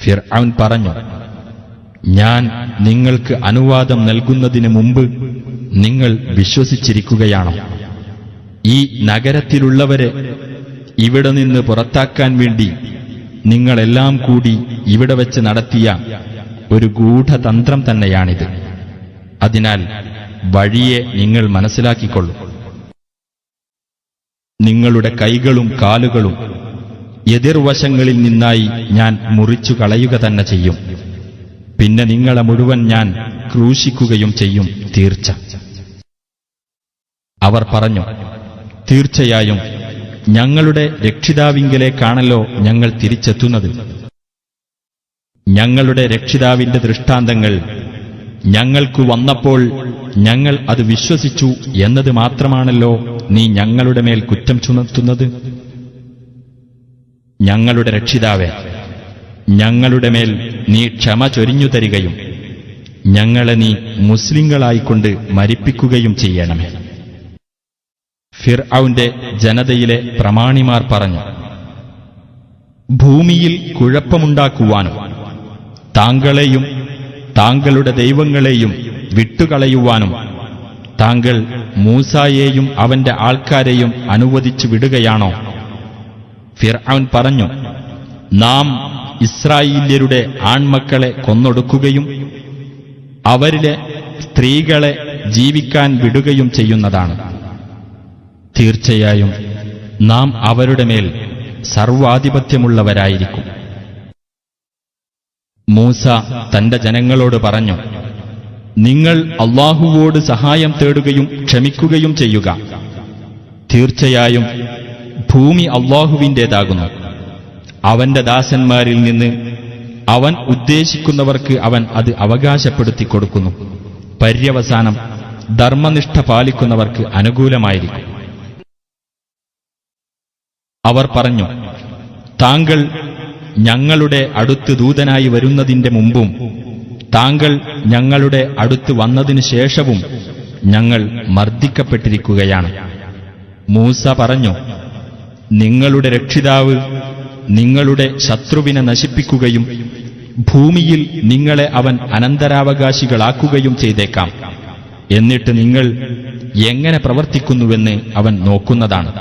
ഫിർഔൻ പറഞ്ഞു, ഞാൻ നിങ്ങൾക്ക് അനുവാദം നൽകുന്നതിന് മുമ്പ് നിങ്ങൾ വിശ്വസിച്ചിരിക്കുകയാണോ? ഈ നഗരത്തിലുള്ളവരെ ഇവിടെ നിന്ന് പുറത്താക്കാൻ വേണ്ടി നിങ്ങളെല്ലാം കൂടി ഇവിടെ വച്ച് നടത്തിയ ഒരു ഗൂഢതന്ത്രം തന്നെയാണിത്. അതിനാൽ വഴിയെ നിങ്ങൾ മനസ്സിലാക്കിക്കൊള്ളൂ. നിങ്ങളുടെ കൈകളും കാലുകളും എതിർവശങ്ങളിൽ നിന്നായി ഞാൻ മുറിച്ചു കളയുക തന്നെ ചെയ്യും. പിന്നെ നിങ്ങളെ മുഴുവൻ ഞാൻ ക്രൂശിക്കുകയും ചെയ്യും, തീർച്ച. അവർ പറഞ്ഞു, തീർച്ചയായും ഞങ്ങളുടെ രക്ഷിതാവിങ്കലേക്കാണല്ലോ ഞങ്ങൾ തിരിച്ചെത്തുന്നത്. ഞങ്ങളുടെ രക്ഷിതാവിന്റെ ദൃഷ്ടാന്തങ്ങൾ ഞങ്ങൾക്കു വന്നപ്പോൾ ഞങ്ങൾ അത് വിശ്വസിച്ചു എന്നത് മാത്രമാണല്ലോ നീ ഞങ്ങളുടെ മേൽ കുറ്റം ചുമത്തുന്നത്. ഞങ്ങളുടെ രക്ഷിതാവേ, ഞങ്ങളുടെ മേൽ നീ ക്ഷമ ചൊരിഞ്ഞു തരികയും ഞങ്ങളെ നീ മുസ്ലിങ്ങളായിക്കൊണ്ട് മരിപ്പിക്കുകയും ചെയ്യണമേ. ഫിർഔന്റെ ജനതയിലെ പ്രമാണിമാർ പറഞ്ഞു, ഭൂമിയിൽ കുഴപ്പമുണ്ടാക്കുവാനും താങ്കളെയും താങ്കളുടെ ദൈവങ്ങളെയും വിട്ടുകളയുവാനും താങ്കൾ മൂസായെയും അവന്റെ ആൾക്കാരെയും അനുവദിച്ചു വിടുകയാണോ? ഫിർഔൻ പറഞ്ഞു, നാം ഇസ്രായേല്യരുടെ ആൺമക്കളെ കൊന്നൊടുക്കുകയും അവരിലെ സ്ത്രീകളെ ജീവിക്കാൻ വിടുകയും ചെയ്യുന്നതാണ്. തീർച്ചയായും നാം അവരുടെ മേൽ സർവാധിപത്യമുള്ളവരായിരിക്കും. മൂസ തന്റെ ജനങ്ങളോട് പറഞ്ഞു, നിങ്ങൾ അല്ലാഹുവോട് സഹായം തേടുകയും ക്ഷമിക്കുകയും ചെയ്യുക. തീർച്ചയായും ഭൂമി അല്ലാഹുവിന്റേതാകുന്നു. അവന്റെ ദാസന്മാരിൽ നിന്ന് അവൻ ഉദ്ദേശിക്കുന്നവർക്ക് അവൻ അത് അവകാശപ്പെടുത്തി കൊടുക്കുന്നു. പര്യവസാനം ധർമ്മനിഷ്ഠ പാലിക്കുന്നവർക്ക് അനുകൂലമായിരിക്കും. അവർ പറഞ്ഞു, താങ്കൾ ഞങ്ങളുടെ അടുത്ത് ദൂതനായി വരുന്നതിന്റെ മുമ്പും താങ്കൾ ഞങ്ങളുടെ അടുത്ത് വന്നതിനു ശേഷവും ഞങ്ങൾ മർദ്ദിക്കപ്പെട്ടിരിക്കുകയാണ്. മൂസ പറഞ്ഞു, നിങ്ങളുടെ രക്ഷിതാവ് നിങ്ങളുടെ ശത്രുവിനെ നശിപ്പിക്കുകയും ഭൂമിയിൽ നിങ്ങളെ അവൻ അനന്തരാവകാശികളാക്കുകയും ചെയ്തേക്കാം. എന്നിട്ട് നിങ്ങൾ എങ്ങനെ പ്രവർത്തിക്കുന്നുവെന്ന് അവൻ നോക്കുന്നതാണ്.